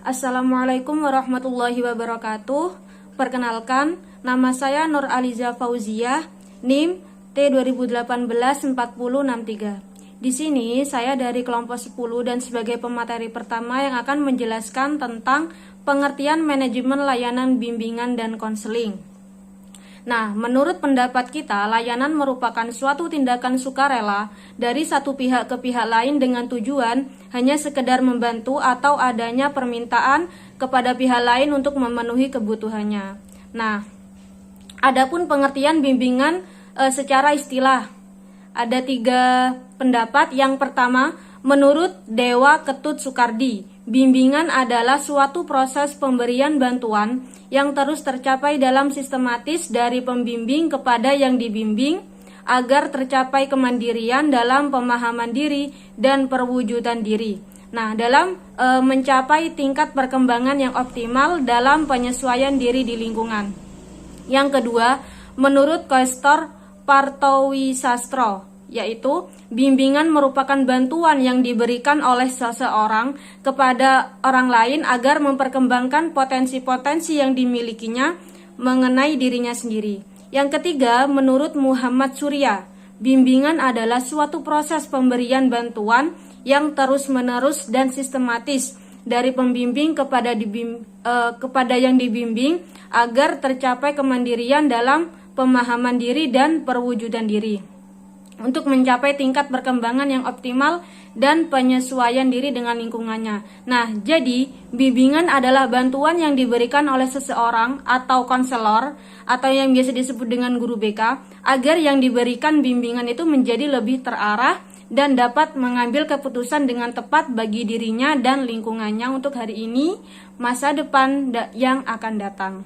Assalamualaikum warahmatullahi wabarakatuh. Perkenalkan, nama saya Nur Aliza Fauziah, NIM T20184063. Di sini saya dari kelompok 10 dan sebagai pemateri pertama yang akan menjelaskan tentang pengertian manajemen layanan bimbingan dan konseling. Nah, menurut pendapat kita, layanan merupakan suatu tindakan sukarela dari satu pihak ke pihak lain dengan tujuan hanya sekedar membantu atau adanya permintaan kepada pihak lain untuk memenuhi kebutuhannya. Nah, adapun pengertian bimbingan secara istilah, ada 3 pendapat. Yang pertama, menurut Dewa Ketut Soekardi, bimbingan adalah suatu proses pemberian bantuan yang terus tercapai dalam sistematis dari pembimbing kepada yang dibimbing agar tercapai kemandirian dalam pemahaman diri dan perwujudan diri. Nah, dalam mencapai tingkat perkembangan yang optimal dalam penyesuaian diri di lingkungan. Yang kedua, menurut Koestor Partowisastro, yaitu bimbingan merupakan bantuan yang diberikan oleh seseorang kepada orang lain agar memperkembangkan potensi-potensi yang dimilikinya mengenai dirinya sendiri. Yang ketiga, menurut Muhammad Surya, bimbingan adalah suatu proses pemberian bantuan yang terus-menerus dan sistematis dari pembimbing kepada yang dibimbing agar tercapai kemandirian dalam pemahaman diri dan perwujudan diri untuk mencapai tingkat perkembangan yang optimal dan penyesuaian diri dengan lingkungannya. Nah, jadi bimbingan adalah bantuan yang diberikan oleh seseorang atau konselor atau yang biasa disebut dengan guru BK agar yang diberikan bimbingan itu menjadi lebih terarah dan dapat mengambil keputusan dengan tepat bagi dirinya dan lingkungannya untuk hari ini, masa depan yang akan datang.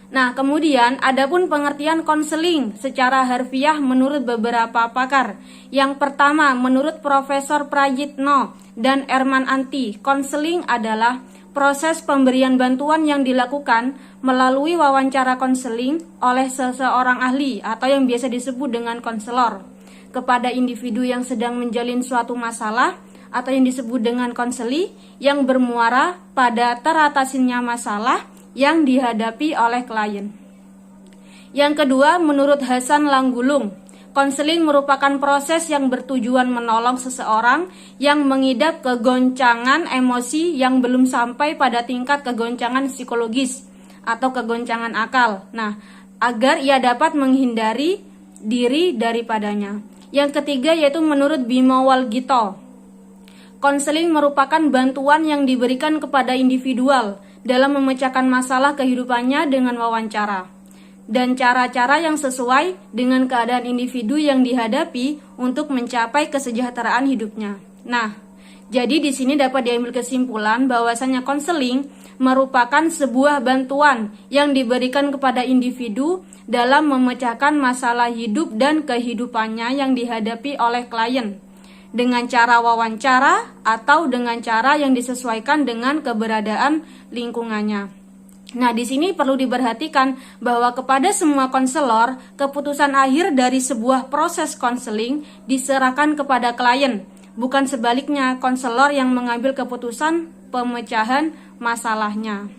Nah, kemudian adapun pengertian konseling secara harfiah menurut beberapa pakar. Yang pertama, menurut Profesor Prayitno dan Erman Anti, konseling adalah proses pemberian bantuan yang dilakukan melalui wawancara konseling oleh seseorang ahli atau yang biasa disebut dengan konselor kepada individu yang sedang menjalin suatu masalah atau yang disebut dengan konseli yang bermuara pada teratasinya masalah yang dihadapi oleh klien. Yang kedua, menurut Hasan Langgulung, konseling merupakan proses yang bertujuan menolong seseorang yang mengidap kegoncangan emosi yang belum sampai pada tingkat kegoncangan psikologis atau kegoncangan akal. Nah, agar ia dapat menghindari diri daripadanya. Yang ketiga yaitu menurut Bimo Walgito, konseling merupakan bantuan yang diberikan kepada individual dalam memecahkan masalah kehidupannya dengan wawancara dan cara-cara yang sesuai dengan keadaan individu yang dihadapi untuk mencapai kesejahteraan hidupnya. Nah, jadi di sini dapat diambil kesimpulan bahwasanya konseling merupakan sebuah bantuan yang diberikan kepada individu dalam memecahkan masalah hidup dan kehidupannya yang dihadapi oleh klien dengan cara wawancara atau dengan cara yang disesuaikan dengan keberadaan lingkungannya. Nah, di sini perlu diperhatikan bahwa kepada semua konselor, keputusan akhir dari sebuah proses konseling diserahkan kepada klien, bukan sebaliknya konselor yang mengambil keputusan pemecahan masalahnya.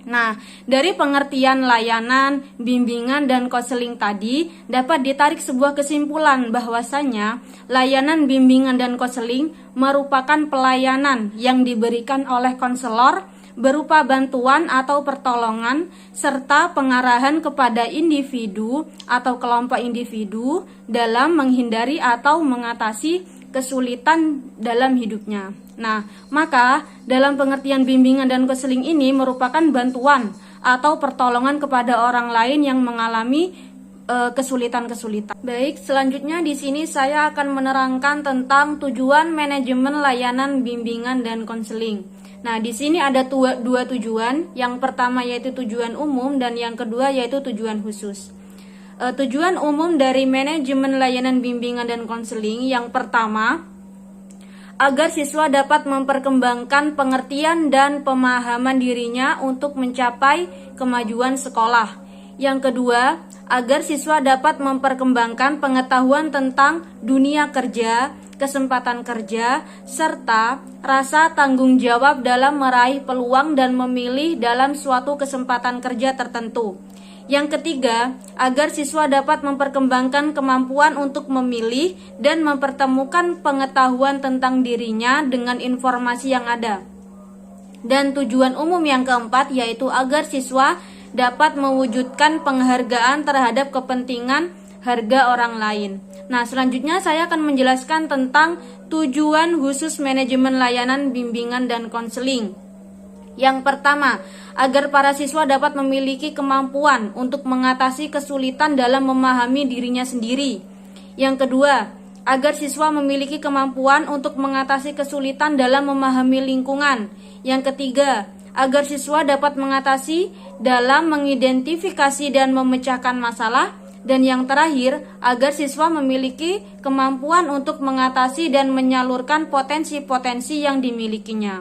Nah, dari pengertian layanan, bimbingan, dan konseling tadi dapat ditarik sebuah kesimpulan bahwasanya layanan bimbingan dan konseling merupakan pelayanan yang diberikan oleh konselor berupa bantuan atau pertolongan serta pengarahan kepada individu atau kelompok individu dalam menghindari atau mengatasi kesulitan dalam hidupnya. Nah, maka dalam pengertian bimbingan dan konseling ini merupakan bantuan atau pertolongan kepada orang lain yang mengalami kesulitan-kesulitan. Baik, selanjutnya di sini saya akan menerangkan tentang tujuan manajemen layanan bimbingan dan konseling. Nah, di sini ada dua tujuan. Yang pertama yaitu tujuan umum dan yang kedua yaitu tujuan khusus. Tujuan umum dari manajemen layanan bimbingan dan konseling yang pertama, agar siswa dapat memperkembangkan pengertian dan pemahaman dirinya untuk mencapai kemajuan sekolah. Yang kedua, agar siswa dapat memperkembangkan pengetahuan tentang dunia kerja kesempatan kerja, serta rasa tanggung jawab dalam meraih peluang dan memilih dalam suatu kesempatan kerja tertentu. Yang ketiga, agar siswa dapat memperkembangkan kemampuan untuk memilih dan mempertemukan pengetahuan tentang dirinya dengan informasi yang ada. Dan tujuan umum yang keempat yaitu agar siswa dapat mewujudkan penghargaan terhadap kepentingan harga orang lain. Nah, selanjutnya saya akan menjelaskan tentang tujuan khusus manajemen layanan bimbingan dan konseling. Yang pertama, agar para siswa dapat memiliki kemampuan untuk mengatasi kesulitan dalam memahami dirinya sendiri. Yang kedua, agar siswa memiliki kemampuan untuk mengatasi kesulitan dalam memahami lingkungan. Yang ketiga, agar siswa dapat mengatasi dalam mengidentifikasi dan memecahkan masalah. Dan yang terakhir, agar siswa memiliki kemampuan untuk mengatasi dan menyalurkan potensi-potensi yang dimilikinya.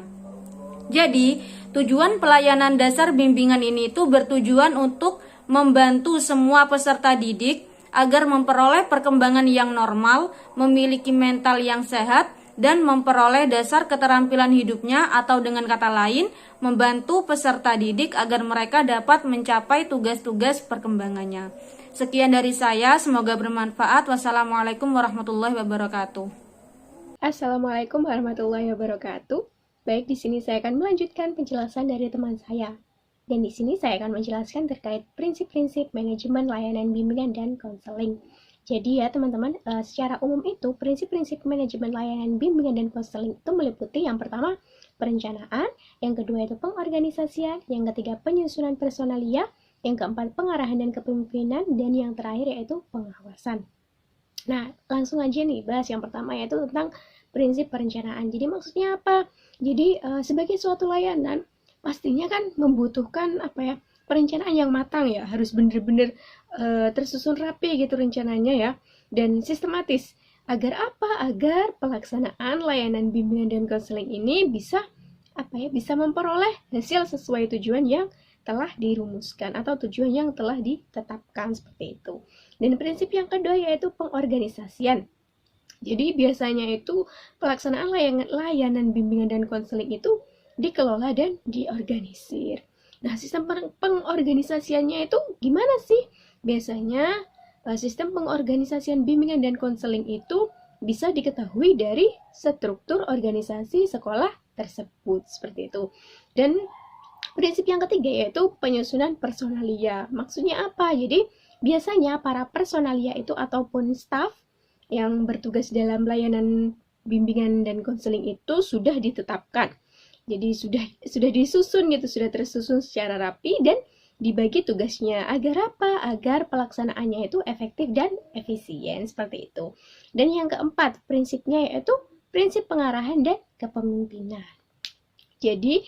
Jadi, tujuan pelayanan dasar bimbingan ini itu bertujuan untuk membantu semua peserta didik agar memperoleh perkembangan yang normal, memiliki mental yang sehat, dan memperoleh dasar keterampilan hidupnya, atau dengan kata lain, membantu peserta didik agar mereka dapat mencapai tugas-tugas perkembangannya. Sekian dari saya, semoga bermanfaat. Wassalamualaikum warahmatullahi wabarakatuh. Assalamualaikum warahmatullahi wabarakatuh. Baik, di sini saya akan melanjutkan penjelasan dari teman saya. Dan di sini saya akan menjelaskan terkait prinsip-prinsip manajemen layanan bimbingan dan konseling. Jadi ya teman-teman, secara umum itu prinsip-prinsip manajemen layanan bimbingan dan konseling itu meliputi yang pertama perencanaan, yang kedua itu pengorganisasian, yang ketiga penyusunan personalia, yang keempat pengarahan dan kepemimpinan, dan yang terakhir yaitu pengawasan. Nah, langsung aja nih bahas yang pertama yaitu tentang prinsip perencanaan. Jadi maksudnya apa? Jadi sebagai suatu layanan pastinya kan membutuhkan perencanaan yang matang ya, harus benar-benar tersusun rapi gitu rencananya ya, dan sistematis. Agar apa? Agar pelaksanaan layanan bimbingan dan konseling ini bisa bisa memperoleh hasil sesuai tujuan yang telah dirumuskan atau tujuan yang telah ditetapkan seperti itu. Dan prinsip yang kedua yaitu pengorganisasian. Jadi biasanya itu pelaksanaan layanan bimbingan dan konseling itu dikelola dan diorganisir. Nah, sistem pengorganisasiannya itu gimana sih? Biasanya sistem pengorganisasian bimbingan dan konseling itu bisa diketahui dari struktur organisasi sekolah tersebut seperti itu. Dan prinsip yang ketiga yaitu penyusunan personalia. Maksudnya apa? Jadi biasanya para personalia itu ataupun staf yang bertugas dalam layanan bimbingan dan konseling itu sudah ditetapkan. Jadi sudah disusun gitu, sudah tersusun secara rapi dan dibagi tugasnya. Agar apa? Agar pelaksanaannya itu efektif dan efisien seperti itu. Dan yang keempat, prinsipnya yaitu prinsip pengarahan dan kepemimpinan. Jadi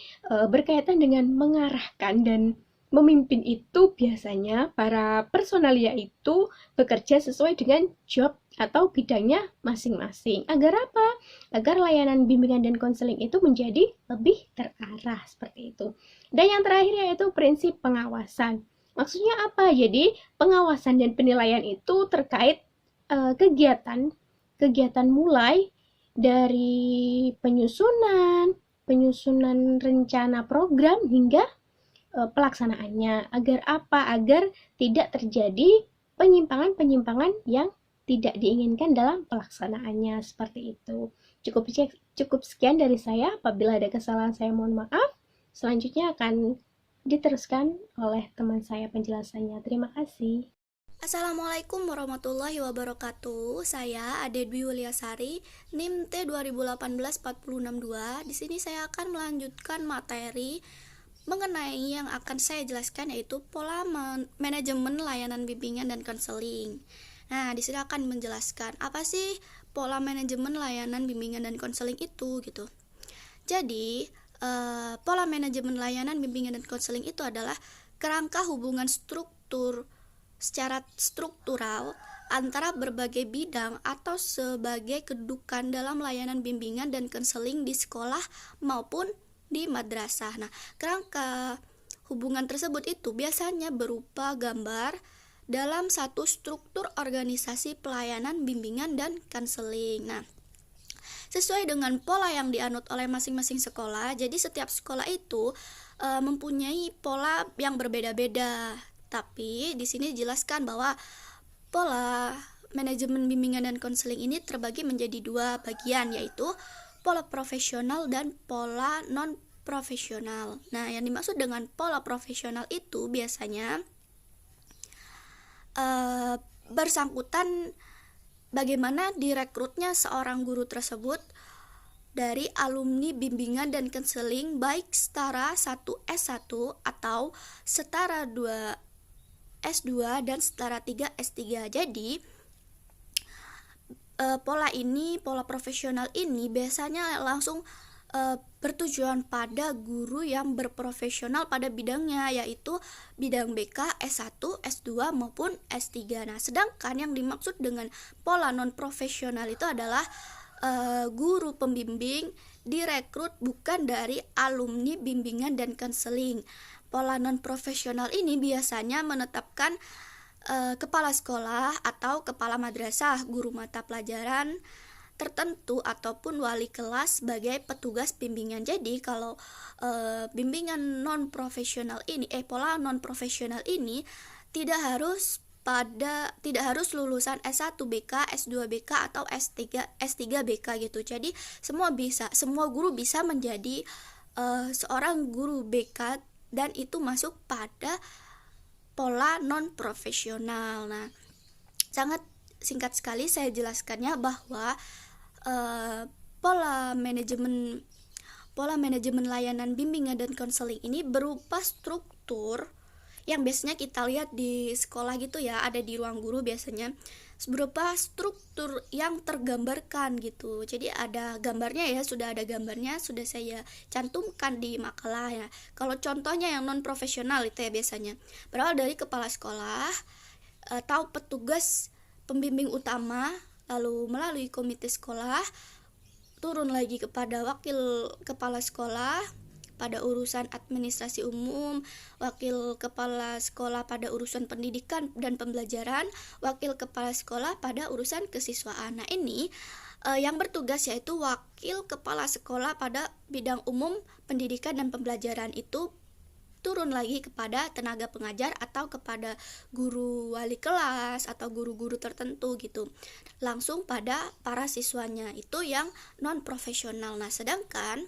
berkaitan dengan mengarahkan dan memimpin itu biasanya para personalia itu bekerja sesuai dengan job atau bidangnya masing-masing. Agar apa? Agar layanan bimbingan dan konseling itu menjadi lebih terarah seperti itu. Dan yang terakhir yaitu prinsip pengawasan. Maksudnya apa? Jadi pengawasan dan penilaian itu terkait kegiatan mulai dari penyusunan rencana program hingga pelaksanaannya. Agar apa? Agar tidak terjadi penyimpangan-penyimpangan yang tidak diinginkan dalam pelaksanaannya seperti itu. Cukup sekian dari saya. Apabila ada kesalahan saya mohon maaf. Selanjutnya akan diteruskan oleh teman saya penjelasannya. Terima kasih. Assalamualaikum warahmatullahi wabarakatuh. Saya Ade Dwi Wuliasari, NIM T 2018-40662. Di sini saya akan melanjutkan materi mengenai yang akan saya jelaskan yaitu pola manajemen layanan bimbingan dan konseling. Nah, di sini akan menjelaskan apa sih pola manajemen layanan bimbingan dan konseling itu gitu. Jadi, pola manajemen layanan bimbingan dan konseling itu adalah kerangka hubungan secara struktural antara berbagai bidang atau sebagai kedudukan dalam layanan bimbingan dan konseling di sekolah maupun di madrasah. Nah, kerangka hubungan tersebut itu biasanya berupa gambar dalam satu struktur organisasi pelayanan bimbingan dan konseling. Nah, sesuai dengan pola yang dianut oleh masing-masing sekolah. Jadi setiap sekolah itu mempunyai pola yang berbeda-beda. Tapi di sini dijelaskan bahwa pola manajemen bimbingan dan konseling ini terbagi menjadi dua bagian, yaitu pola profesional dan pola non profesional. Nah, yang dimaksud dengan pola profesional itu biasanya bersangkutan bagaimana direkrutnya seorang guru tersebut dari alumni bimbingan dan konseling baik setara 1 S1 atau setara 2 S2 dan setara 3 S3. Jadi pola profesional ini biasanya langsung bertujuan pada guru yang berprofesional pada bidangnya, yaitu bidang BK, S1, S2 maupun S3. Nah, sedangkan yang dimaksud dengan pola non-profesional itu adalah guru pembimbing direkrut bukan dari alumni bimbingan dan konseling. Pola non-profesional ini biasanya menetapkan kepala sekolah atau kepala madrasah, guru mata pelajaran tertentu ataupun wali kelas sebagai petugas bimbingan. Jadi kalau bimbingan non profesional ini pola non profesional ini tidak harus lulusan S1 BK, S2 BK atau S3 BK gitu. Jadi semua guru bisa menjadi seorang guru BK dan itu masuk pada pola non profesional. Nah, sangat singkat sekali saya jelaskannya bahwa pola manajemen layanan bimbingan dan konseling ini berupa struktur yang biasanya kita lihat di sekolah gitu ya, ada di ruang guru biasanya berupa struktur yang tergambarkan gitu. Jadi ada gambarnya ya, sudah ada gambarnya, sudah saya cantumkan di makalah ya. Kalau contohnya yang non profesional itu ya biasanya berawal dari kepala sekolah atau petugas pembimbing utama, lalu melalui komite sekolah, turun lagi kepada wakil kepala sekolah pada urusan administrasi umum, wakil kepala sekolah pada urusan pendidikan dan pembelajaran, wakil kepala sekolah pada urusan kesiswaan. Nah, ini yang bertugas yaitu wakil kepala sekolah pada bidang umum pendidikan dan pembelajaran itu turun lagi kepada tenaga pengajar atau kepada guru wali kelas atau guru-guru tertentu gitu, langsung pada para siswanya, itu yang non profesional. Nah, sedangkan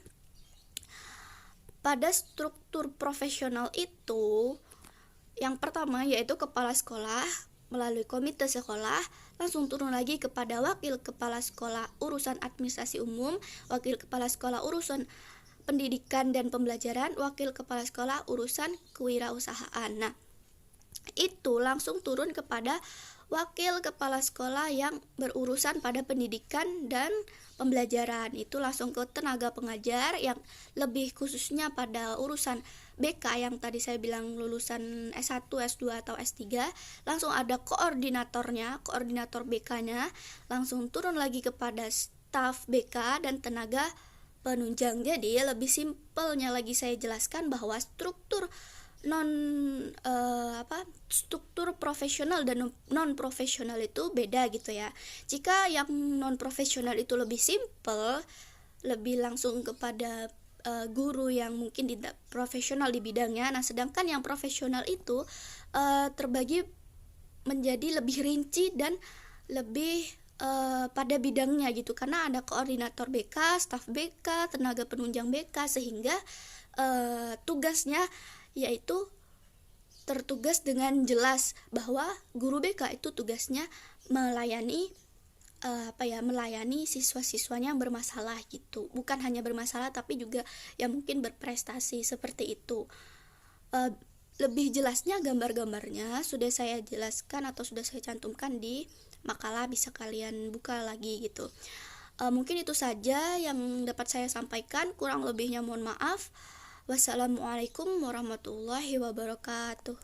pada struktur profesional itu yang pertama yaitu kepala sekolah melalui komite sekolah langsung turun lagi kepada wakil kepala sekolah urusan administrasi umum, wakil kepala sekolah urusan pendidikan dan pembelajaran, wakil kepala sekolah urusan kewirausahaan. Nah, itu langsung turun kepada wakil kepala sekolah yang berurusan pada pendidikan dan pembelajaran. Itu langsung ke tenaga pengajar yang lebih khususnya pada urusan BK yang tadi saya bilang lulusan S1, S2 atau S3. Langsung ada koordinatornya, koordinator BK-nya, langsung turun lagi kepada staf BK dan tenaga penunjang. Jadi lebih simpelnya lagi saya jelaskan bahwa struktur struktur profesional dan non profesional itu beda gitu ya. Jika yang non profesional itu lebih simpel, lebih langsung kepada guru yang mungkin tidak profesional di bidangnya. Nah, sedangkan yang profesional itu terbagi menjadi lebih rinci dan lebih pada bidangnya gitu, karena ada koordinator BK, staf BK, tenaga penunjang BK, sehingga tugasnya yaitu tertugas dengan jelas bahwa guru BK itu tugasnya melayani melayani siswa-siswanya yang bermasalah gitu, bukan hanya bermasalah tapi juga yang mungkin berprestasi seperti itu. Lebih jelasnya gambar-gambarnya sudah saya jelaskan atau sudah saya cantumkan di makalah, bisa kalian buka lagi gitu. Mungkin itu saja yang dapat saya sampaikan, kurang lebihnya mohon maaf. Wassalamualaikum warahmatullahi wabarakatuh.